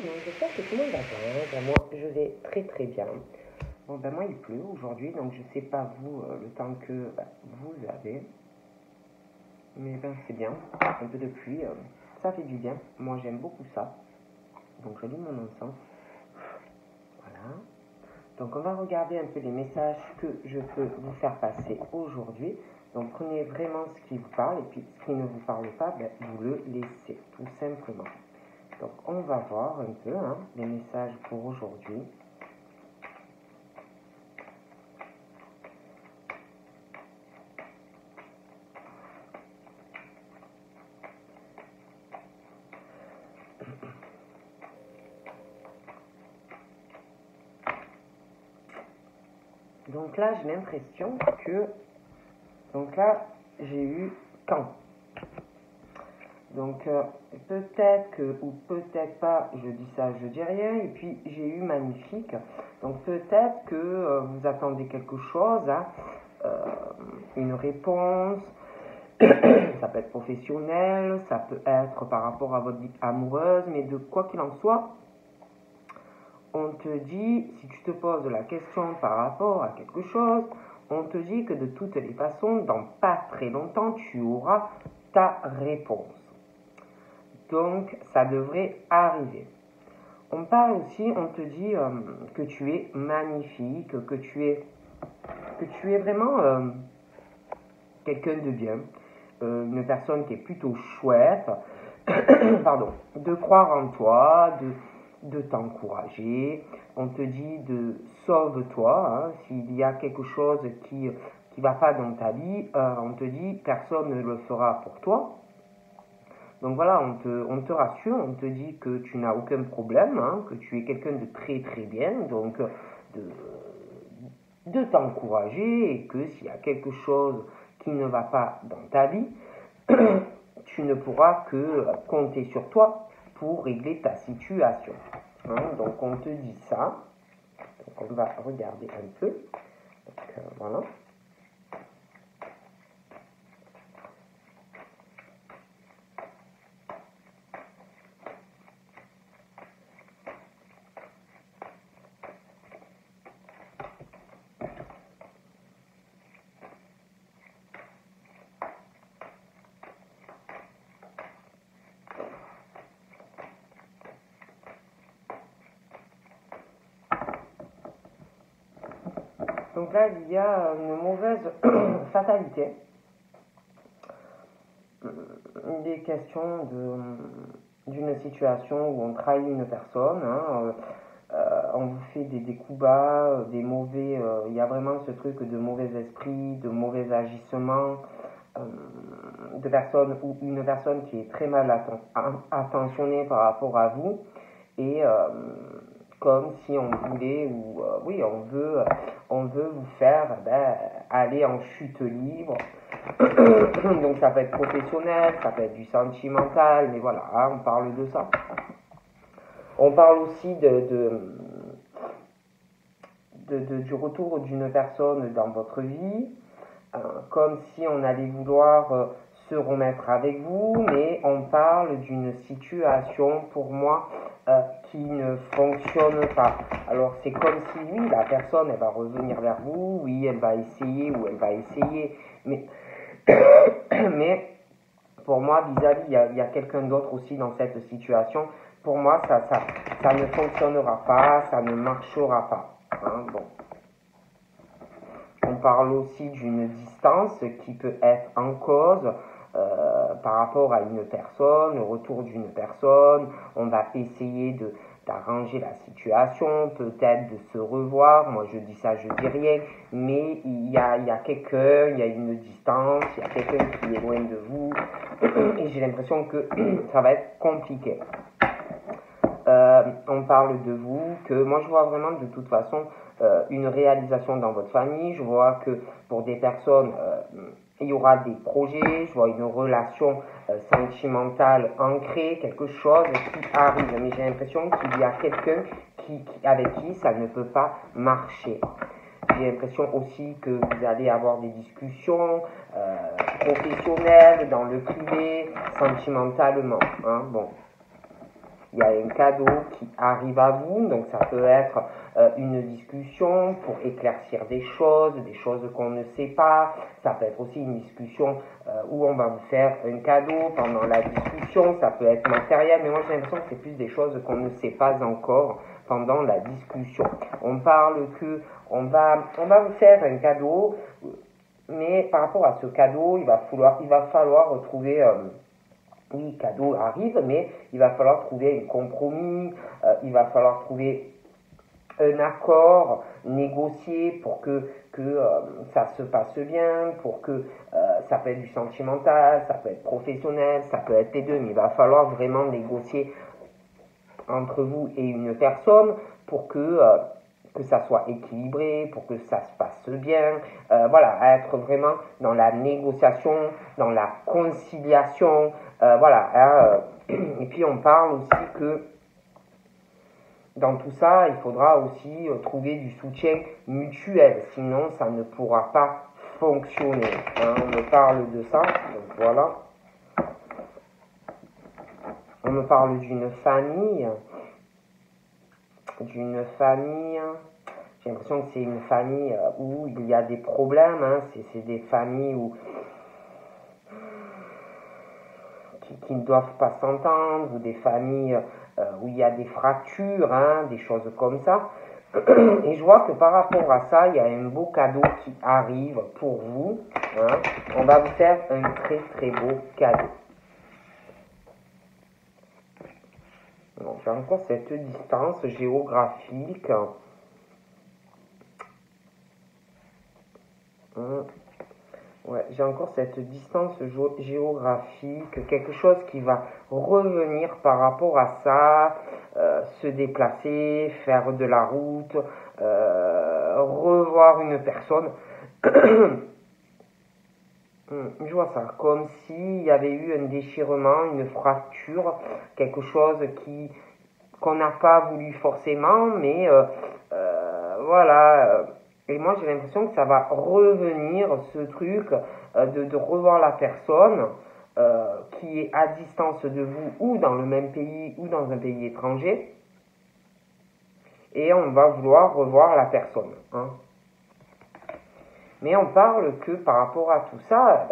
Donc j'espère que tout le monde va bien. Ben, moi, je vais très très bien. Bon, ben moi, il pleut aujourd'hui, donc je sais pas vous, le temps que vous avez. Mais ben c'est bien. Un peu de pluie, ça fait du bien. Moi, j'aime beaucoup ça. Donc j'allume mon encens. Voilà. Donc on va regarder un peu les messages que je peux vous faire passer aujourd'hui. Donc prenez vraiment ce qui vous parle et puis ce qui ne vous parle pas, ben, vous le laissez tout simplement. Donc on va voir un peu les messages pour aujourd'hui. Donc là j'ai l'impression que là j'ai eu quand. Donc peut-être que ou peut-être pas, je dis ça, je dis rien. Et puis j'ai eu magnifique. Donc peut-être que vous attendez quelque chose, une réponse. Ça peut être professionnel, ça peut être par rapport à votre vie amoureuse, mais de quoi qu'il en soit, on te dit, si tu te poses la question par rapport à quelque chose, on te dit que de toutes les façons, dans pas très longtemps, tu auras ta réponse. Donc, ça devrait arriver. On parle aussi, on te dit que tu es magnifique, que tu es vraiment quelqu'un de bien, une personne qui est plutôt chouette, pardon, de croire en toi, de t'encourager. On te dit de sauve-toi, s'il y a quelque chose qui va pas dans ta vie, on te dit personne ne le fera pour toi. Donc voilà, on te rassure, on te dit que tu n'as aucun problème, que tu es quelqu'un de très très bien, donc de t'encourager et que s'il y a quelque chose qui ne va pas dans ta vie, tu ne pourras que compter sur toi pour régler ta situation. Donc on te dit ça. Donc on va regarder un peu. Donc, voilà. Donc là, il y a une mauvaise fatalité. Des questions d'une situation où on trahit une personne, on vous fait des coups bas, des mauvais, il y a vraiment ce truc de mauvais esprit, de mauvais agissement, de personnes ou une personne qui est très mal attentionnée par rapport à vous et comme si on voulait ou oui on veut vous faire aller en chute libre. Donc ça peut être professionnel, ça peut être du sentimental, mais voilà, on parle de ça. On parle aussi du retour d'une personne dans votre vie, comme si on allait vouloir se remettre avec vous, mais on parle d'une situation pour moi qui ne fonctionne pas. Alors c'est comme si oui, la personne elle va revenir vers vous, oui elle va essayer ou elle va essayer, mais pour moi vis-à-vis il y a quelqu'un d'autre aussi dans cette situation. Pour moi ça ne fonctionnera pas, ça ne marchera pas. Bon. On parle aussi d'une distance qui peut être en cause par rapport à une personne, au retour d'une personne. On va essayer d'arranger la situation, peut-être de se revoir. Moi, je dis ça, je dis rien. Mais il y a quelqu'un, il y a une distance, il y a quelqu'un qui est loin de vous. Et j'ai l'impression que ça va être compliqué. On parle de vous, que moi je vois vraiment de toute façon une réalisation dans votre famille. Je vois que pour des personnes, il y aura des projets, je vois une relation sentimentale ancrée, quelque chose qui arrive. Mais j'ai l'impression qu'il y a quelqu'un avec qui ça ne peut pas marcher. J'ai l'impression aussi que vous allez avoir des discussions professionnelles, dans le privé, sentimentalement. Bon. il y a un cadeau qui arrive à vous, donc ça peut être une discussion pour éclaircir des choses qu'on ne sait pas, ça peut être aussi une discussion où on va vous faire un cadeau pendant la discussion, ça peut être matériel, mais moi j'ai l'impression que c'est plus des choses qu'on ne sait pas encore pendant la discussion. On parle que on va vous faire un cadeau, mais par rapport à ce cadeau, il va falloir trouver oui, cadeau arrive, mais il va falloir trouver un compromis, il va falloir trouver un accord, négocier pour que ça se passe bien, pour que ça peut être du sentimental, ça peut être professionnel, ça peut être les deux, mais il va falloir vraiment négocier entre vous et une personne pour que ça soit équilibré, pour que ça se passe bien, voilà, être vraiment dans la négociation, dans la conciliation, voilà, hein, et puis on parle aussi que dans tout ça, il faudra aussi trouver du soutien mutuel, sinon ça ne pourra pas fonctionner, hein, on me parle de ça, donc voilà, on me parle d'une famille, j'ai l'impression que c'est une famille où il y a des problèmes, hein. C'est des familles qui ne doivent pas s'entendre, ou des familles où il y a des fractures, hein, des choses comme ça. Et je vois que par rapport à ça, il y a un beau cadeau qui arrive pour vous, hein. On va vous faire un très très beau cadeau. J'ai encore cette distance géographique. Ouais, j'ai encore cette distance géographique, quelque chose qui va revenir par rapport à ça, se déplacer, faire de la route, revoir une personne. Je vois ça, comme s'il y avait eu un déchirement, une fracture, quelque chose qu'on n'a pas voulu forcément, mais voilà. Et moi j'ai l'impression que ça va revenir, ce truc de revoir la personne qui est à distance de vous, ou dans le même pays, ou dans un pays étranger, et on va vouloir revoir la personne, hein. Mais on parle que par rapport à tout ça,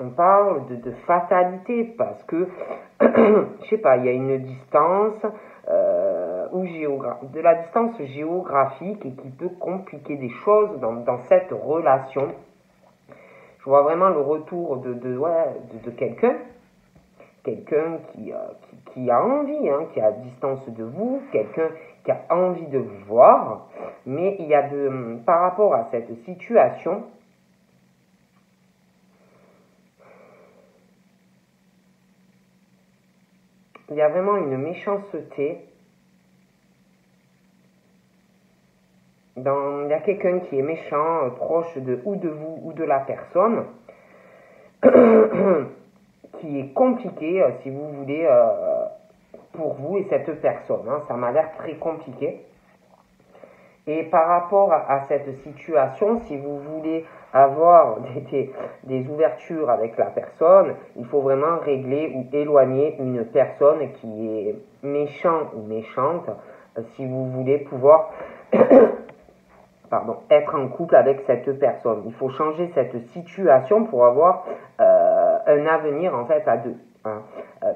on parle de fatalité, parce que, je sais pas, il y a une distance, de la distance géographique, et qui peut compliquer des choses dans cette relation. Je vois vraiment le retour de quelqu'un qui a envie, hein, qui est à distance de vous, quelqu'un qui a envie de vous voir, mais il y a par rapport à cette situation, il y a vraiment une méchanceté. Il y a quelqu'un qui est méchant, proche de vous ou de la personne, qui est compliqué, si vous voulez, pour vous et cette personne, hein. Ça m'a l'air très compliqué. Et par rapport à cette situation, si vous voulez avoir des ouvertures avec la personne, il faut vraiment régler ou éloigner une personne qui est méchant ou méchante, si vous voulez pouvoir être en couple avec cette personne. Il faut changer cette situation pour avoir un avenir en fait à deux, hein.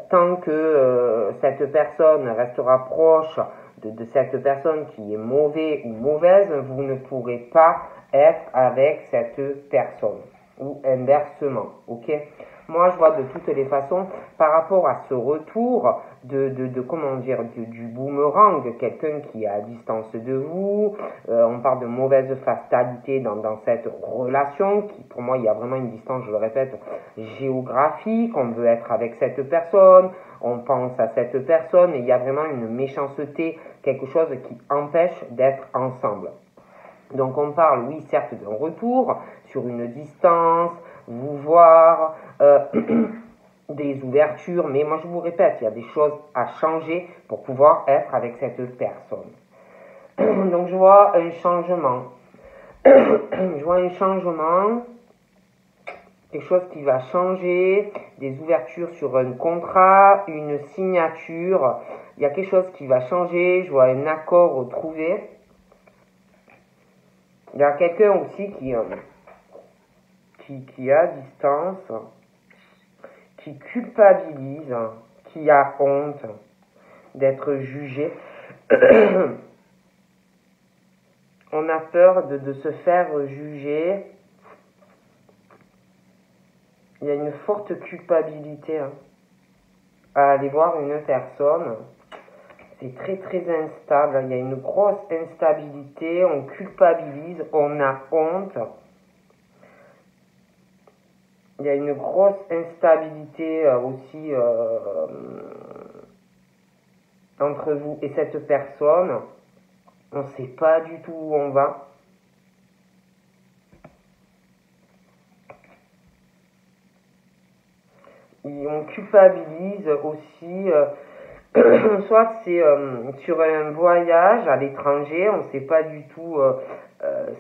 Tant que cette personne restera proche de cette personne qui est mauvaise ou mauvaise, vous ne pourrez pas être avec cette personne, ou inversement, ok? Moi, je vois de toutes les façons, par rapport à ce retour du boomerang, quelqu'un qui est à distance de vous, on parle de mauvaise fatalité dans cette relation, qui pour moi, il y a vraiment une distance, je le répète, géographique, on veut être avec cette personne, on pense à cette personne, et il y a vraiment une méchanceté, quelque chose qui empêche d'être ensemble. Donc on parle, oui, certes, d'un retour sur une distance, vous voir, des ouvertures, mais moi je vous répète, il y a des choses à changer pour pouvoir être avec cette personne. Donc je vois un changement. Je vois un changement quelque chose qui va changer, des ouvertures sur un contrat, une signature. Il y a quelque chose qui va changer, je vois un accord trouvé. Il y a quelqu'un aussi qui est à distance, qui culpabilise, qui a honte d'être jugé. On a peur de se faire juger. Il y a une forte culpabilité à aller voir une personne. C'est très très instable. Il y a une grosse instabilité. On culpabilise, on a honte. Il y a une grosse instabilité aussi entre vous et cette personne. On ne sait pas du tout où on va. Et on culpabilise aussi, soit c'est sur un voyage à l'étranger, on ne sait pas du tout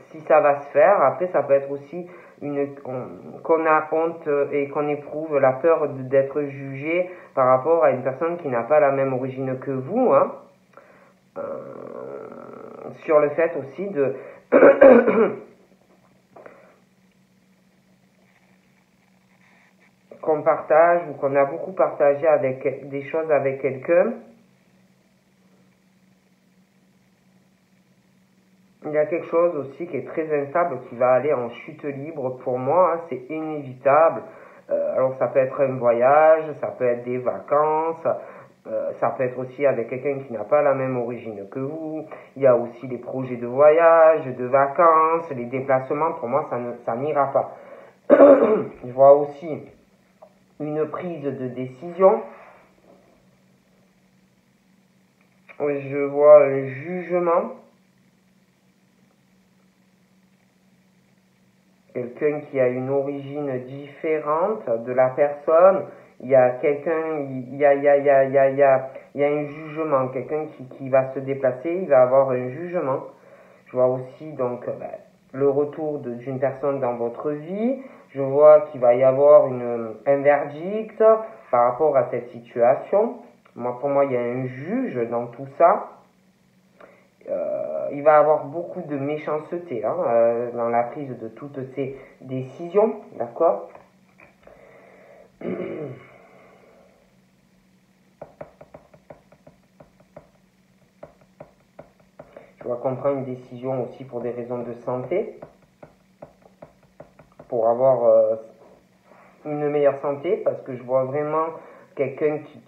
si ça va se faire. Après, ça peut être aussi qu'on a honte et qu'on éprouve la peur d'être jugé par rapport à une personne qui n'a pas la même origine que vous. Sur le fait aussi de qu'on partage ou qu'on a beaucoup partagé avec des choses avec quelqu'un. Il y a quelque chose aussi qui est très instable, qui va aller en chute libre pour moi, c'est inévitable. Alors ça peut être un voyage, ça peut être des vacances, ça peut être aussi avec quelqu'un qui n'a pas la même origine que vous. Il y a aussi les projets de voyage, de vacances, les déplacements, pour moi ça n'ira pas. Je vois aussi une prise de décision. Je vois un jugement. Quelqu'un qui a une origine différente de la personne. Il y a quelqu'un, il y a un jugement. Quelqu'un qui va se déplacer, il va avoir un jugement. Je vois aussi donc le retour d'une personne dans votre vie. Je vois qu'il va y avoir un verdict par rapport à cette situation. Pour moi, il y a un juge dans tout ça. Il va avoir beaucoup de méchanceté dans la prise de toutes ces décisions, d'accord? Je vois qu'on prend une décision aussi pour des raisons de santé, pour avoir une meilleure santé, parce que je vois vraiment quelqu'un qui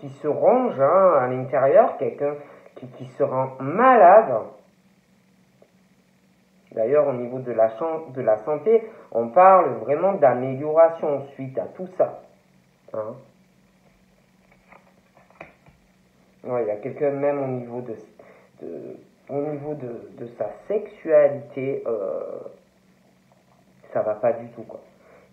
se ronge à l'intérieur, quelqu'un qui se rend malade. D'ailleurs, au niveau de la santé, on parle vraiment d'amélioration suite à tout ça. Ouais, il y a quelqu'un même au niveau de sa sexualité, ça va pas du tout, quoi.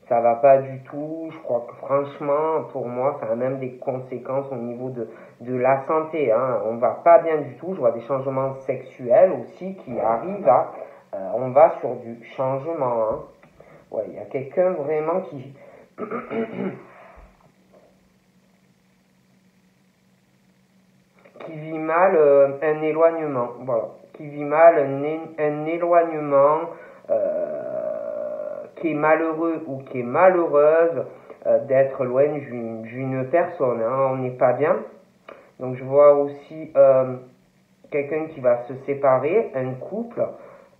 Ça va pas du tout. Je crois que franchement, pour moi, ça a même des conséquences au niveau de la santé. On va pas bien du tout. Je vois des changements sexuels aussi qui arrivent on va sur du changement. Ouais, il y a quelqu'un vraiment qui qui vit mal un éloignement. Voilà, qui vit mal un éloignement. Qui est malheureux ou qui est malheureuse d'être loin d'une personne. On n'est pas bien. Donc je vois aussi quelqu'un qui va se séparer, un couple,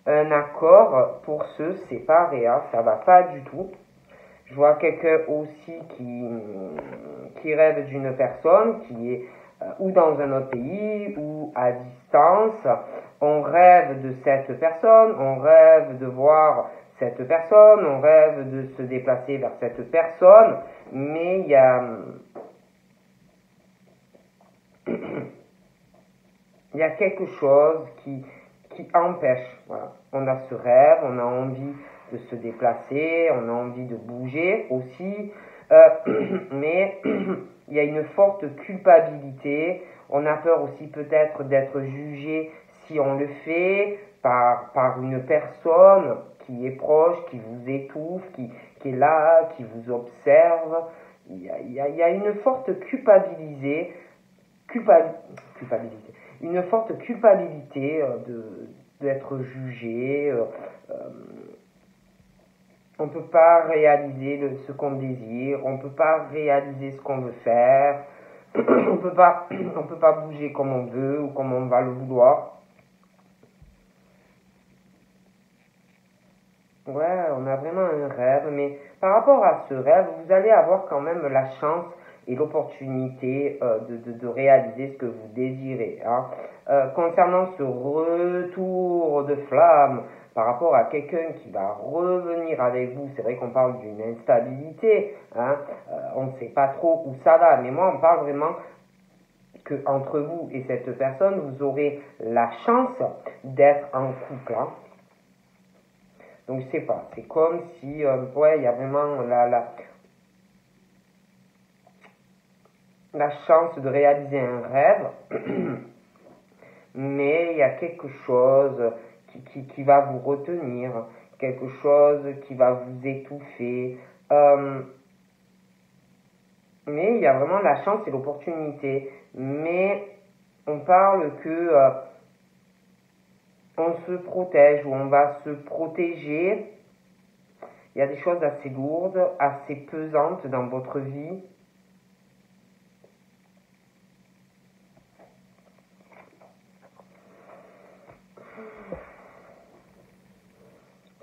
un accord pour se séparer. Ça va pas du tout. Je vois quelqu'un aussi qui rêve d'une personne qui est ou dans un autre pays ou à distance. On rêve de cette personne, on rêve de voir cette personne, on rêve de se déplacer vers cette personne, mais il y a quelque chose qui empêche. Voilà. On a ce rêve, on a envie de se déplacer, on a envie de bouger aussi, mais il y a une forte culpabilité. On a peur aussi peut-être d'être jugé si on le fait par une personne qui est proche, qui vous étouffe, qui est là, qui vous observe. Il y a une forte culpabilité, une forte culpabilité d'être jugé. On ne peut pas réaliser ce qu'on désire, on ne peut pas réaliser ce qu'on veut faire, on peut pas bouger comme on veut ou comme on va le vouloir. Ouais, on a vraiment un rêve, mais par rapport à ce rêve, vous allez avoir quand même la chance et l'opportunité de réaliser ce que vous désirez. Hein. Concernant ce retour de flamme par rapport à quelqu'un qui va revenir avec vous, c'est vrai qu'on parle d'une instabilité, hein, on ne sait pas trop où ça va, mais moi on parle vraiment que entre vous et cette personne, vous aurez la chance d'être en couple. Hein. Donc je sais pas, c'est comme si, ouais, il y a vraiment la chance de réaliser un rêve, mais il y a quelque chose qui va vous retenir, quelque chose qui va vous étouffer. Mais il y a vraiment la chance et l'opportunité. Mais on parle que on se protège ou on va se protéger. Il y a des choses assez lourdes, assez pesantes dans votre vie.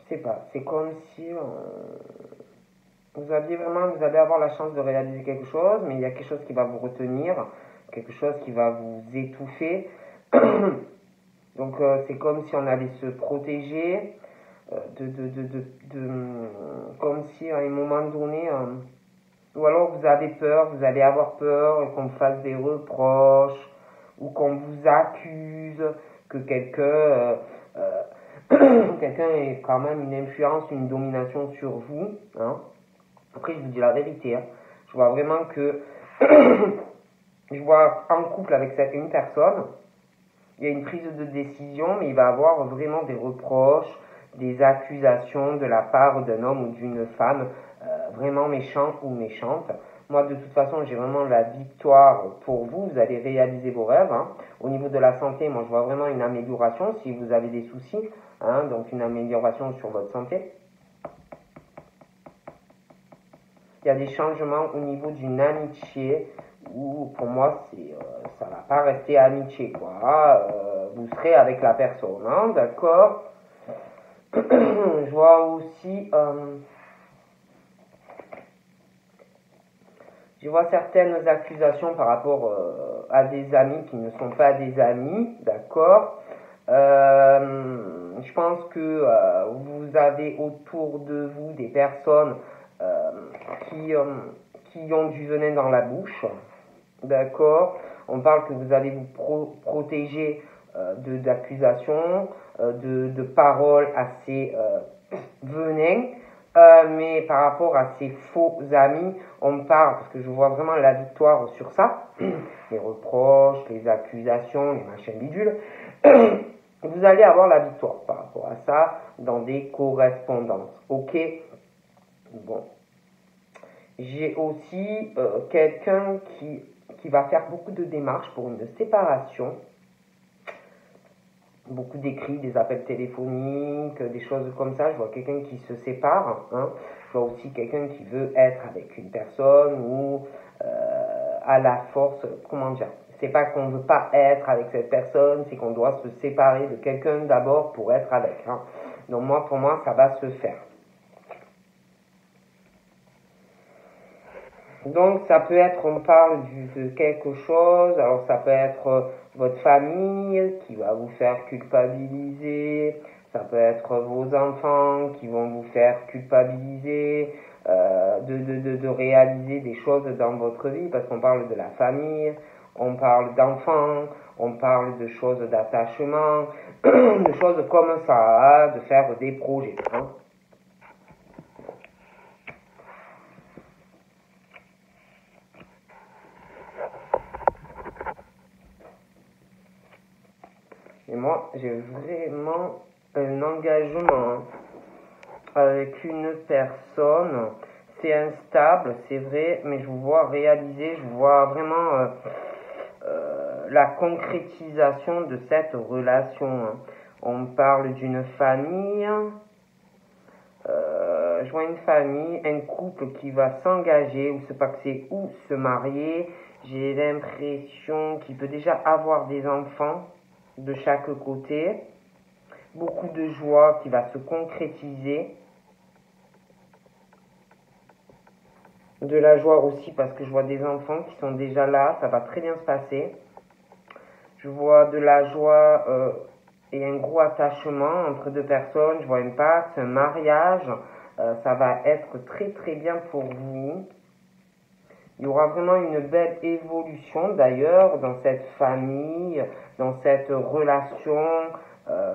Je sais pas, c'est comme si vous allez avoir la chance de réaliser quelque chose, mais il y a quelque chose qui va vous retenir, quelque chose qui va vous étouffer. Donc c'est comme si on allait se protéger, comme si à un moment donné, ou alors vous avez peur, vous allez avoir peur qu'on vous fasse des reproches, ou qu'on vous accuse, que quelqu'un ait quand même une influence, une domination sur vous. Hein. Après, je vous dis la vérité, hein. Je vois vraiment que je vois en couple avec une personne, il y a une prise de décision, mais il va avoir vraiment des reproches, des accusations de la part d'un homme ou d'une femme vraiment méchant ou méchante. Moi, de toute façon, j'ai vraiment la victoire pour vous. Vous allez réaliser vos rêves. Hein. Au niveau de la santé, moi, je vois vraiment une amélioration si vous avez des soucis. Hein, donc, une amélioration sur votre santé. Il y a des changements au niveau d'une amitié où, pour moi, ça va pas rester amitié, quoi. Vous serez avec la personne, hein, d'accord. Je vois aussi... je vois certaines accusations par rapport à des amis qui ne sont pas des amis, d'accord. Je pense que vous avez autour de vous des personnes qui ont du venin dans la bouche, d'accord. On parle que vous allez vous protéger d'accusations, de paroles assez venin. Mais par rapport à ces faux amis, on me parle, parce que je vois vraiment la victoire sur ça, les reproches, les accusations, les machins bidules, vous allez avoir la victoire par rapport à ça dans des correspondances. Ok. Bon. J'ai aussi quelqu'un qui va faire beaucoup de démarches pour une séparation. Beaucoup d'écrits, des appels téléphoniques, des choses comme ça. Je vois quelqu'un qui se sépare. Hein. Je vois aussi quelqu'un qui veut être avec une personne ou à la force, comment dire, c'est pas qu'on veut pas être avec cette personne, c'est qu'on doit se séparer de quelqu'un d'abord pour être avec. Hein. Donc pour moi, ça va se faire. Donc ça peut être, on parle de quelque chose, alors ça peut être votre famille qui va vous faire culpabiliser, ça peut être vos enfants qui vont vous faire culpabiliser, de réaliser des choses dans votre vie, parce qu'on parle de la famille, on parle d'enfants, on parle de choses d'attachement, de choses comme ça, de faire des projets. Hein. Et moi, j'ai vraiment un engagement. avec une personne. C'est instable, c'est vrai, mais je vous vois réaliser, je vous vois vraiment la concrétisation de cette relation. Hein. On parle d'une famille, je vois une famille, un couple qui va s'engager ou se paxer ou se marier. J'ai l'impression qu'il peut déjà avoir des enfants de chaque côté. Beaucoup de joie qui va se concrétiser. De la joie aussi parce que je vois des enfants qui sont déjà là, ça va très bien se passer. Je vois de la joie et un gros attachement entre deux personnes. Je vois un pacte, un mariage. Ça va être très très bien pour vous. Il y aura vraiment une belle évolution d'ailleurs dans cette famille, dans cette relation.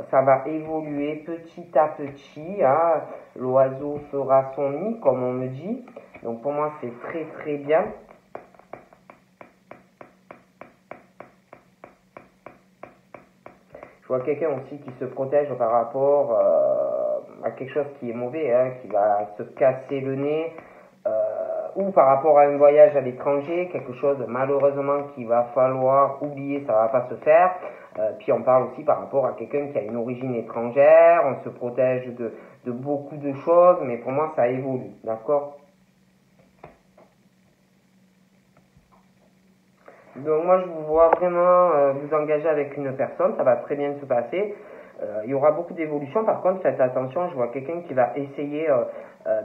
Ça va évoluer petit à petit. Hein. L'oiseau fera son nid, comme on me dit. Donc pour moi, c'est très très bien. Je vois quelqu'un aussi qui se protège par rapport à quelque chose qui est mauvais, hein, qui va se casser le nez. Ou par rapport à un voyage à l'étranger, quelque chose malheureusement qu'il va falloir oublier, ça va pas se faire. Puis on parle aussi par rapport à quelqu'un qui a une origine étrangère, on se protège de beaucoup de choses, mais pour moi ça évolue, d'accord? Donc moi je vous vois vraiment vous engager avec une personne, ça va très bien se passer. Il y aura beaucoup d'évolution, par contre faites attention, je vois quelqu'un qui va essayer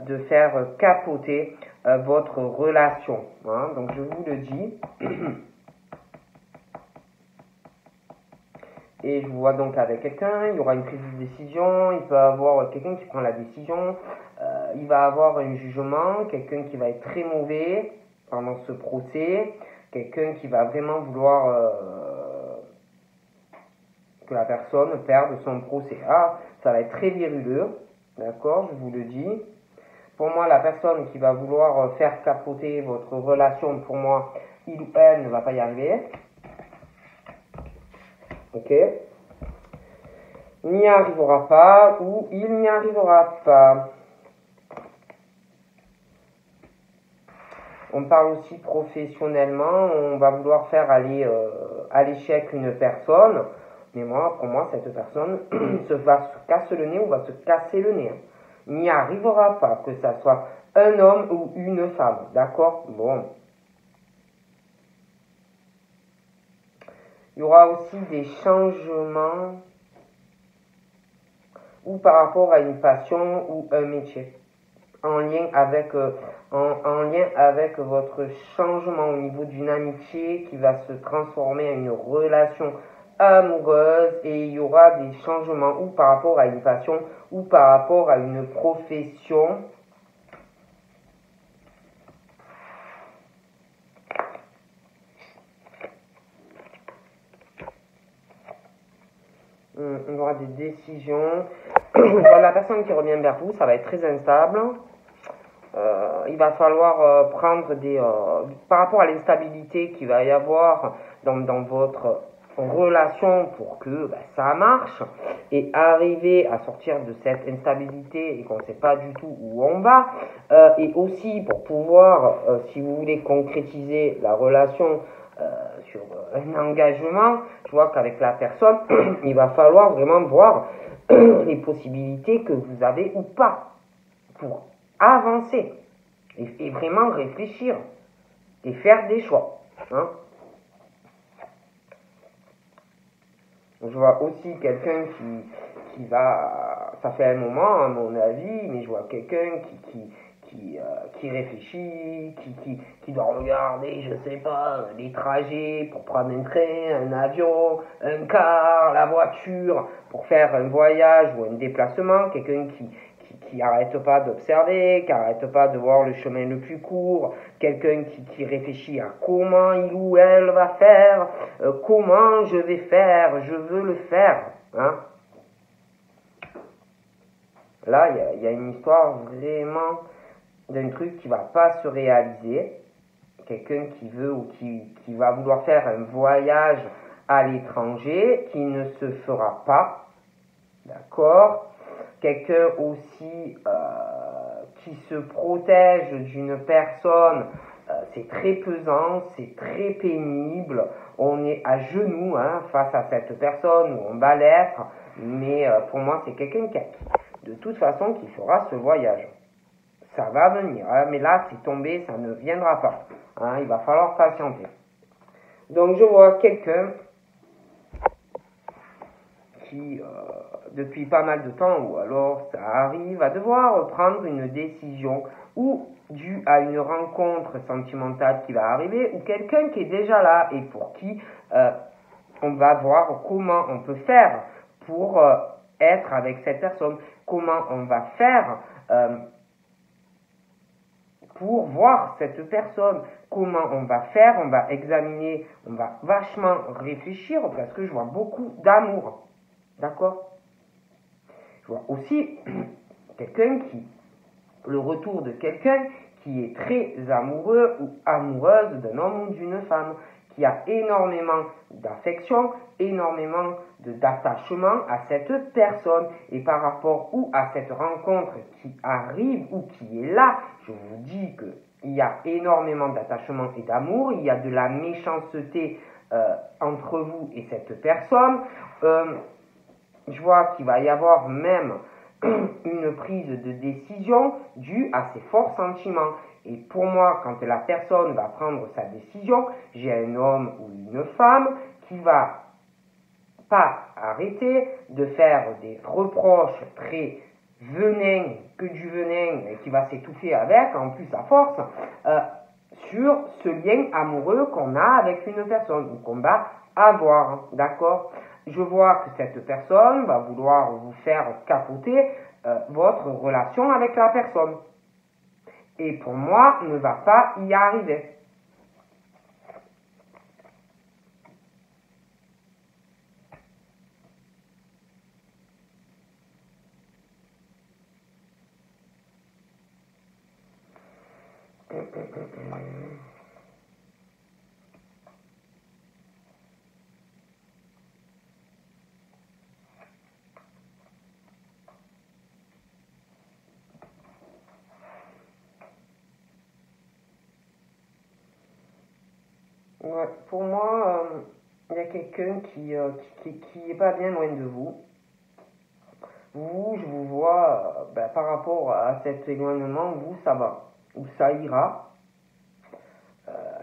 de faire capoter votre relation. Hein, donc je vous le dis. Et je vous vois donc avec quelqu'un, il y aura une prise de décision, il peut avoir quelqu'un qui prend la décision, il va avoir un jugement, quelqu'un qui va être très mauvais pendant ce procès, quelqu'un qui va vraiment vouloir que la personne perde son procès. Ah, ça va être très viruleux, d'accord, je vous le dis. Pour moi, la personne qui va vouloir faire capoter votre relation, pour moi, il ou elle ne va pas y arriver. Ok? N'y arrivera pas ou il n'y arrivera pas. On parle aussi professionnellement, on va vouloir faire aller à l'échec une personne, mais moi, pour moi, cette personne va se casser le nez ou va se casser le nez. N'y arrivera pas, que ça soit un homme ou une femme, d'accord? Bon. Il y aura aussi des changements ou par rapport à une passion ou un métier en lien avec votre changement au niveau d'une amitié qui va se transformer en une relation amoureuse, et il y aura des changements ou par rapport à une passion ou par rapport à une profession. Il y aura des décisions. Voilà, la personne qui revient vers vous, ça va être très instable. Il va falloir prendre des... par rapport à l'instabilité qu'il va y avoir dans votre relation pour que ça marche, et arriver à sortir de cette instabilité et qu'on ne sait pas du tout où on va, et aussi pour pouvoir, si vous voulez concrétiser la relation sur un engagement, je vois qu'avec la personne, il va falloir vraiment voir les possibilités que vous avez ou pas pour avancer et vraiment réfléchir et faire des choix. Hein. Je vois aussi quelqu'un qui va, ça fait un moment à mon avis, mais je vois quelqu'un qui réfléchit, qui doit regarder, je sais pas, les trajets pour prendre un train, un avion, un car, la voiture, pour faire un voyage ou un déplacement, quelqu'un qui arrête pas d'observer, qui arrête pas de voir le chemin le plus court, quelqu'un qui réfléchit à comment il ou elle va faire, comment je vais faire, je veux le faire. Hein. Là, il y a une histoire vraiment d'un truc qui va pas se réaliser, quelqu'un qui veut ou qui va vouloir faire un voyage à l'étranger, qui ne se fera pas, d'accord? quelqu'un aussi qui se protège d'une personne, c'est très pesant, c'est très pénible, on est à genoux face à cette personne, ou on va l'être, mais pour moi c'est quelqu'un qui, de toute façon, qui fera ce voyage. Ça va venir, mais là c'est tombé, ça ne viendra pas, il va falloir patienter. Donc je vois quelqu'un qui, depuis pas mal de temps, ou alors ça arrive, à devoir prendre une décision, ou dû à une rencontre sentimentale qui va arriver, ou quelqu'un qui est déjà là et pour qui on va voir comment on peut faire pour être avec cette personne, comment on va faire pour voir cette personne, comment on va faire, on va examiner, on va vachement réfléchir, parce que je vois beaucoup d'amour, d'accord? Je vois aussi quelqu'un le retour de quelqu'un qui est très amoureux ou amoureuse d'un homme ou d'une femme, qui a énormément d'affection, énormément d'attachement à cette personne, et par rapport ou à cette rencontre qui arrive ou qui est là, je vous dis qu'il y a énormément d'attachement et d'amour, il y a de la méchanceté entre vous et cette personne, je vois qu'il va y avoir même une prise de décision due à ses forts sentiments. Et pour moi, quand la personne va prendre sa décision, j'ai un homme ou une femme qui va pas arrêter de faire des reproches très venins, que du venin, et qui va s'étouffer avec, en plus à force, sur ce lien amoureux qu'on a avec une personne, ou qu'on va avoir, d'accord? Je vois que cette personne va vouloir vous faire capoter votre relation avec la personne. Et pour moi, ne va pas y arriver. Ouais, pour moi, il y a quelqu'un qui est pas bien loin de vous. Vous, je vous vois, par rapport à cet éloignement, vous, ça va, ou ça ira.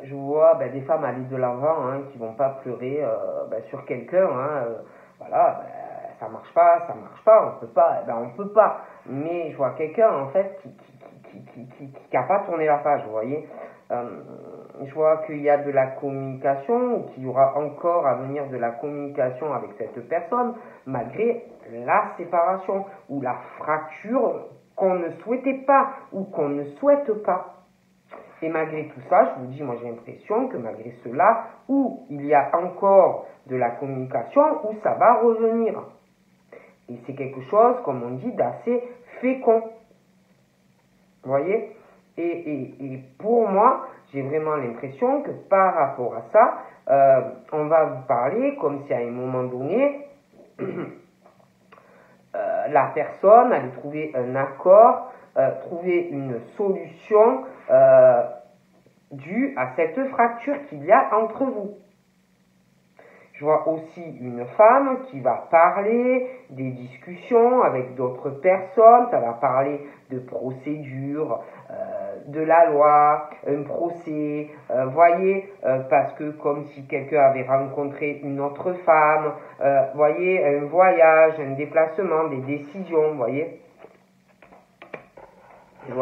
Je vois des femmes aller de l'avant, qui vont pas pleurer sur quelqu'un, voilà, ça marche pas, on peut pas, on peut pas. Mais je vois quelqu'un, en fait, qui a pas tourné la page, vous voyez. Je vois qu'il y a de la communication, ou qu'il y aura encore à venir de la communication avec cette personne, malgré la séparation, ou la fracture qu'on ne souhaitait pas, ou qu'on ne souhaite pas. Et malgré tout ça, je vous dis, moi j'ai l'impression que malgré cela, où il y a encore de la communication, où ça va revenir. Et c'est quelque chose, comme on dit, d'assez fécond. Vous voyez ? Et pour moi, j'ai vraiment l'impression que par rapport à ça, on va vous parler comme si à un moment donné, la personne allait trouver un accord, trouver une solution due à cette fracture qu'il y a entre vous. Je vois aussi une femme qui va parler des discussions avec d'autres personnes, ça va parler de procédure, de la loi, un procès, voyez, parce que comme si quelqu'un avait rencontré une autre femme, voyez, un voyage, un déplacement, des décisions, voyez. Je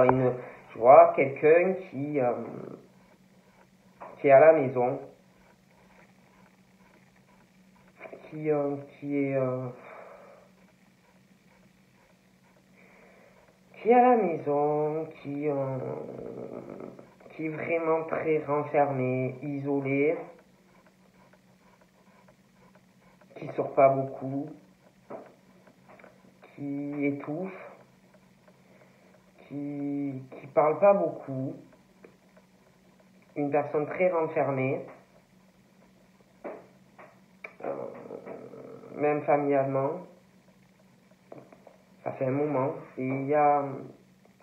vois quelqu'un qui est à la maison, qui est à la maison, qui est vraiment très renfermé, isolé, qui sort pas beaucoup, qui étouffe, qui parle pas beaucoup, une personne très renfermée, même familialement, fait un moment. Et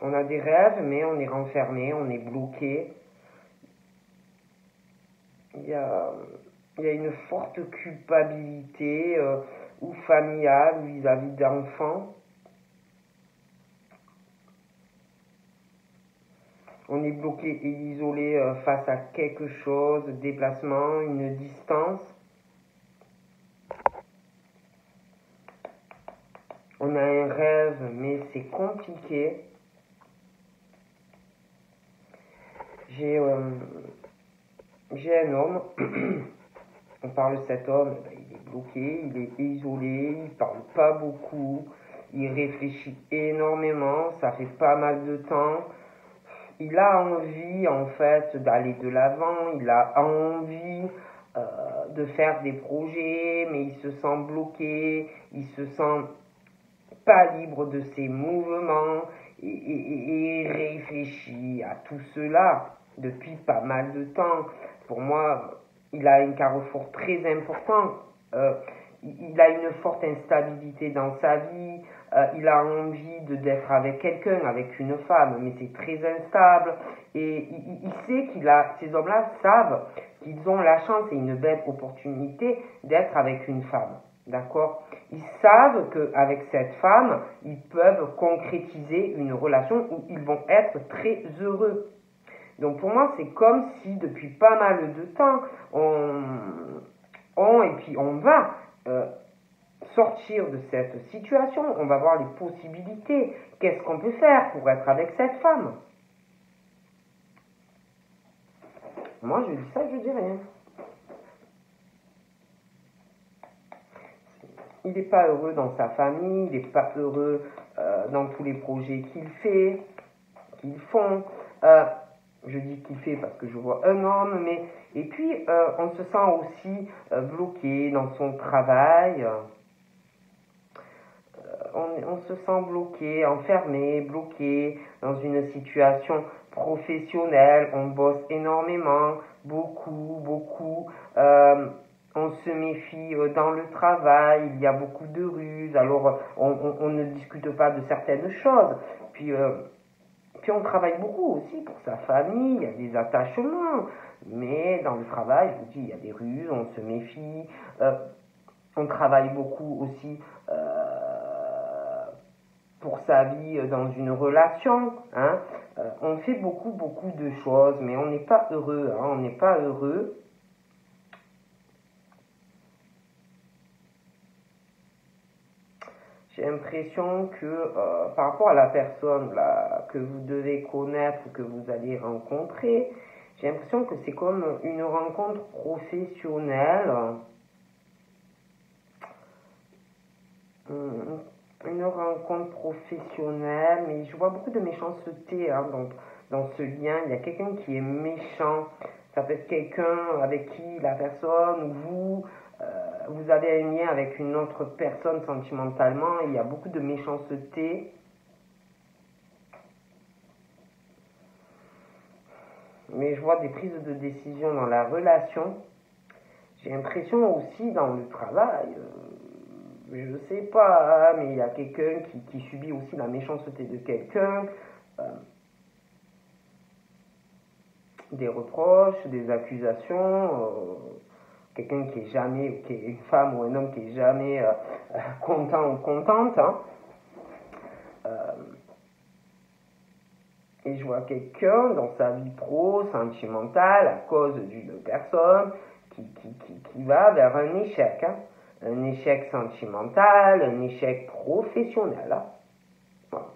on a des rêves, mais on est renfermé, on est bloqué. Il y a une forte culpabilité ou familiale vis-à-vis d'enfants. On est bloqué et isolé face à quelque chose, déplacement, une distance. On a un rêve, mais c'est compliqué. J'ai un homme, on parle de cet homme, il est bloqué, il est isolé, il parle pas beaucoup, il réfléchit énormément, ça fait pas mal de temps. Il a envie en fait d'aller de l'avant, il a envie de faire des projets, mais il se sent bloqué, il se sent pas libre de ses mouvements et réfléchit à tout cela depuis pas mal de temps. Pour moi, il a un carrefour très important. Il a une forte instabilité dans sa vie. Il a envie d'être avec quelqu'un, avec une femme, mais c'est très instable. Et il sait ces hommes-là savent qu'ils ont la chance et une belle opportunité d'être avec une femme. D'accord? Ils savent qu'avec cette femme, ils peuvent concrétiser une relation où ils vont être très heureux. Donc pour moi, c'est comme si depuis pas mal de temps, et puis on va sortir de cette situation, on va voir les possibilités. Qu'est-ce qu'on peut faire pour être avec cette femme? Moi, je dis ça, je dis rien. Il n'est pas heureux dans sa famille, il n'est pas heureux dans tous les projets qu'ils font. Je dis qu'il fait parce que je vois un homme, et puis on se sent aussi bloqué dans son travail. On se sent bloqué, enfermé, bloqué dans une situation professionnelle. On bosse énormément, beaucoup. On se méfie dans le travail, il y a beaucoup de ruses, alors on ne discute pas de certaines choses. Puis on travaille beaucoup aussi pour sa famille, il y a des attachements, mais dans le travail, je vous dis, il y a des ruses, on se méfie. On travaille beaucoup aussi pour sa vie dans une relation. Hein. On fait beaucoup de choses, mais on n'est pas heureux. Hein, on n'est pas heureux. J'ai l'impression que par rapport à la personne là, que vous devez connaître ou que vous allez rencontrer, j'ai l'impression que c'est comme une rencontre professionnelle. Une rencontre professionnelle, mais je vois beaucoup de méchanceté hein, dans ce lien. Il y a quelqu'un qui est méchant. Ça peut être quelqu'un avec qui la personne ou vous avez un lien avec une autre personne sentimentalement. Il y a beaucoup de méchanceté. Mais je vois des prises de décision dans la relation. J'ai l'impression aussi dans le travail. Je sais pas, mais il y a quelqu'un qui subit aussi la méchanceté de quelqu'un, des reproches, des accusations, quelqu'un qui est jamais, qui est une femme ou un homme qui est jamais content ou contente. Hein. Et je vois quelqu'un dans sa vie pro, sentimentale, à cause d'une personne qui va vers un échec. Hein. Un échec sentimental, un échec professionnel. Hein. Voilà.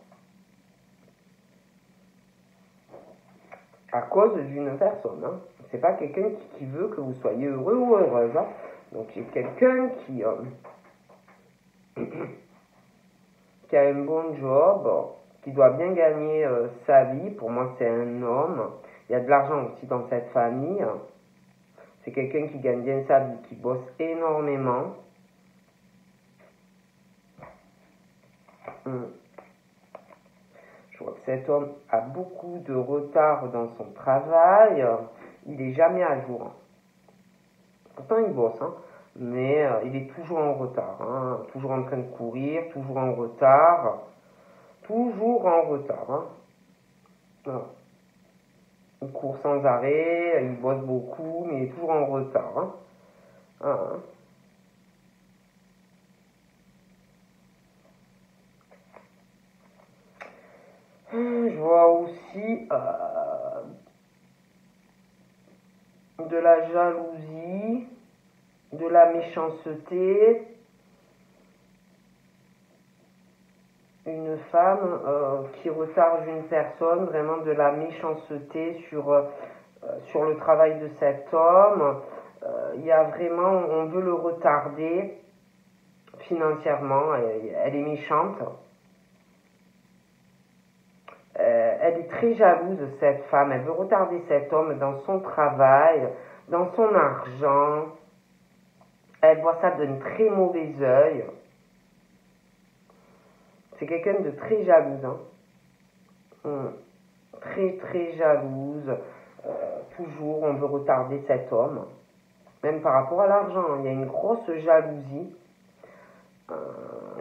À cause d'une personne. Hein. C'est pas quelqu'un qui veut que vous soyez heureux ou heureuse. Hein. Donc j'ai quelqu'un qui a un bon job, qui doit bien gagner sa vie. Pour moi, c'est un homme. Il y a de l'argent aussi dans cette famille. C'est quelqu'un qui gagne bien sa vie, qui bosse énormément. Je vois que cet homme a beaucoup de retard dans son travail. Il n'est jamais à jour. Pourtant, il bosse, hein, mais il est toujours en retard. Hein, toujours en train de courir, toujours en retard. toujours en retard. Hein. Voilà. Il court sans arrêt, il bosse beaucoup, mais il est toujours en retard. Hein. Ah, je vois aussi de la jalousie, de la méchanceté. Une femme qui recharge une personne, vraiment de la méchanceté sur le travail de cet homme. Il y a vraiment, on veut le retarder financièrement, elle est méchante. Elle est très jalouse, cette femme, elle veut retarder cet homme dans son travail, dans son argent. Elle voit ça d'un très mauvais œil. C'est quelqu'un de très jalouse, hein. Très très jalouse. Toujours, on veut retarder cet homme. Même par rapport à l'argent, il y a une grosse jalousie.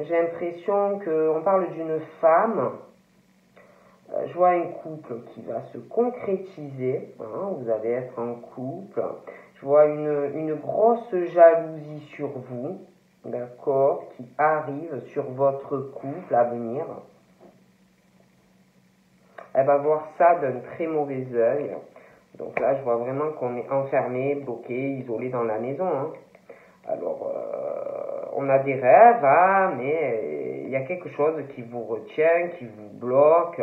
J'ai l'impression qu'on parle d'une femme. Je vois un couple qui va se concrétiser. Hein, vous allez être en couple. Je vois une grosse jalousie sur vous. D'accord, qui arrive sur votre couple à venir. Elle va voir ça d'un très mauvais œil. Donc là, je vois vraiment qu'on est enfermé, bloqué, isolé dans la maison. Hein. Alors, on a des rêves, hein, mais il y a quelque chose qui vous retient, qui vous bloque,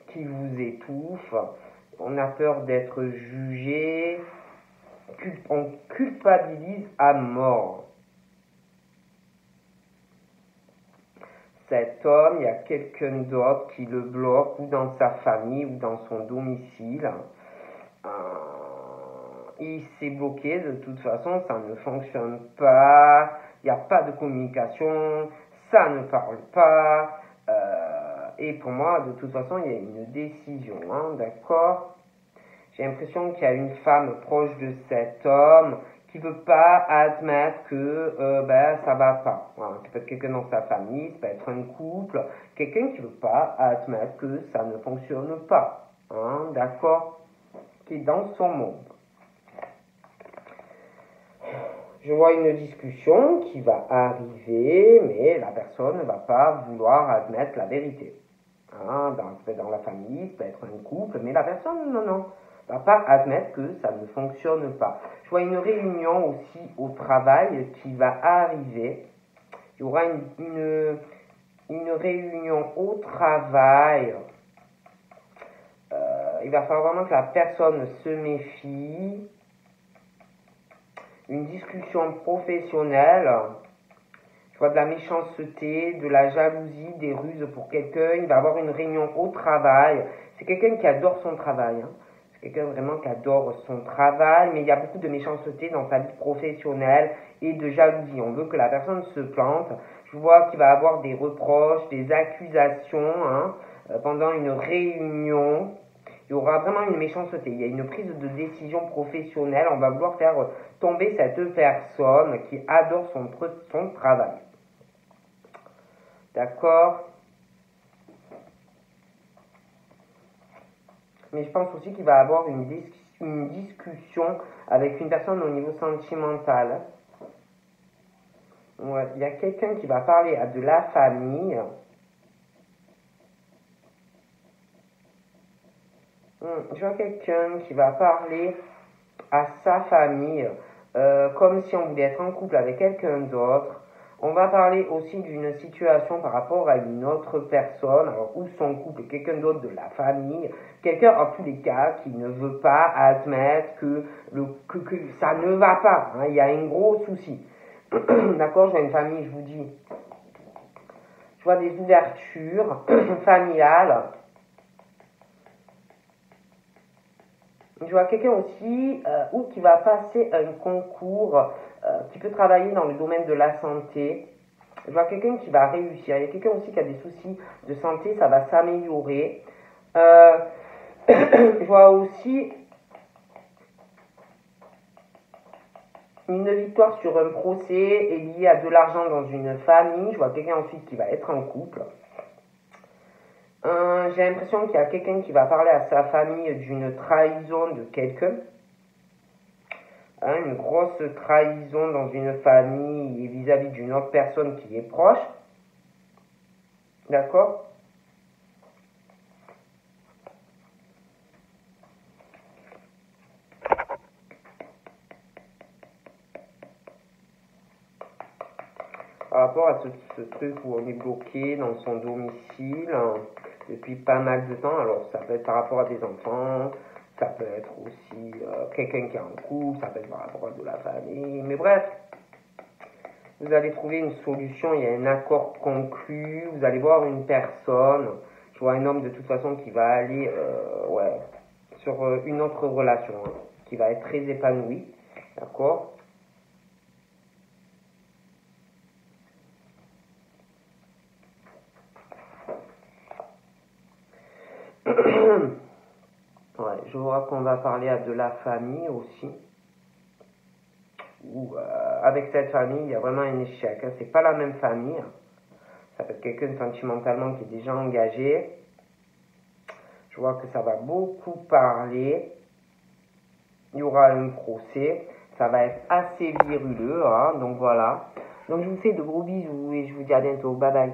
qui vous étouffe. On a peur d'être jugé. On culpabilise à mort. Cet homme, il y a quelqu'un d'autre qui le bloque, ou dans sa famille, ou dans son domicile. Il s'est bloqué, de toute façon, ça ne fonctionne pas, il n'y a pas de communication, ça ne parle pas. Et pour moi, de toute façon, il y a une décision, hein, d'accord? J'ai l'impression qu'il y a une femme proche de cet homme qui veut pas admettre que ça va pas. Voilà. Ça peut être quelqu'un dans sa famille, ça peut être un couple, quelqu'un qui veut pas admettre que ça ne fonctionne pas. Hein, d'accord? Qui est dans son monde. Je vois une discussion qui va arriver, mais la personne ne va pas vouloir admettre la vérité. Hein, dans la famille, ça peut être un couple, mais la personne, non. Va pas admettre que ça ne fonctionne pas. Je vois une réunion aussi au travail qui va arriver. Il y aura une réunion au travail. Il va falloir vraiment que la personne se méfie. Une discussion professionnelle. Je vois de la méchanceté, de la jalousie, des ruses pour quelqu'un. Il va avoir une réunion au travail. C'est quelqu'un qui adore son travail. Hein. Quelqu'un vraiment qui adore son travail, mais il y a beaucoup de méchanceté dans sa vie professionnelle et de jalousie. On veut que la personne se plante. Je vois qu'il va avoir des reproches, des accusations hein, pendant une réunion. Il y aura vraiment une méchanceté. Il y a une prise de décision professionnelle. On va vouloir faire tomber cette personne qui adore son travail. D'accord ? Mais je pense aussi qu'il va avoir une discussion avec une personne au niveau sentimental. Ouais, il y a quelqu'un qui va parler à de la famille. Je vois quelqu'un qui va parler à sa famille comme si on voulait être en couple avec quelqu'un d'autre. On va parler aussi d'une situation par rapport à une autre personne, alors, ou son couple, quelqu'un d'autre de la famille, quelqu'un en tous les cas qui ne veut pas admettre que ça ne va pas, hein, il y a un gros souci. D'accord, je vois une famille, je vous dis, je vois des ouvertures familiales. Je vois quelqu'un aussi ou qui va passer un concours, qui peut travailler dans le domaine de la santé. Je vois quelqu'un qui va réussir. Il y a quelqu'un aussi qui a des soucis de santé, ça va s'améliorer. Je vois aussi une victoire sur un procès est liée à de l'argent dans une famille. Je vois quelqu'un ensuite qui va être en couple. J'ai l'impression qu'il y a quelqu'un qui va parler à sa famille d'une trahison de quelqu'un. Une grosse trahison dans une famille et vis-à-vis d'une autre personne qui est proche. D'accord? Par rapport à ce truc où on est bloqué dans son domicile depuis pas mal de temps, alors ça peut être par rapport à des enfants, ça peut être aussi quelqu'un qui est en couple, ça peut être par rapport à de la famille, mais bref, vous allez trouver une solution, il y a un accord conclu, vous allez voir une personne, je vois un homme de toute façon qui va aller sur une autre relation, qui va être très épanoui, d'accord? Ouais, je vois qu'on va parler à de la famille aussi. Ou avec cette famille, il y a vraiment un échec. C'est pas la même famille. Ça peut être quelqu'un sentimentalement qui est déjà engagé. Je vois que ça va beaucoup parler. Il y aura un procès. Ça va être assez viruleux. Donc voilà. Donc je vous fais de gros bisous et je vous dis à bientôt. Bye bye.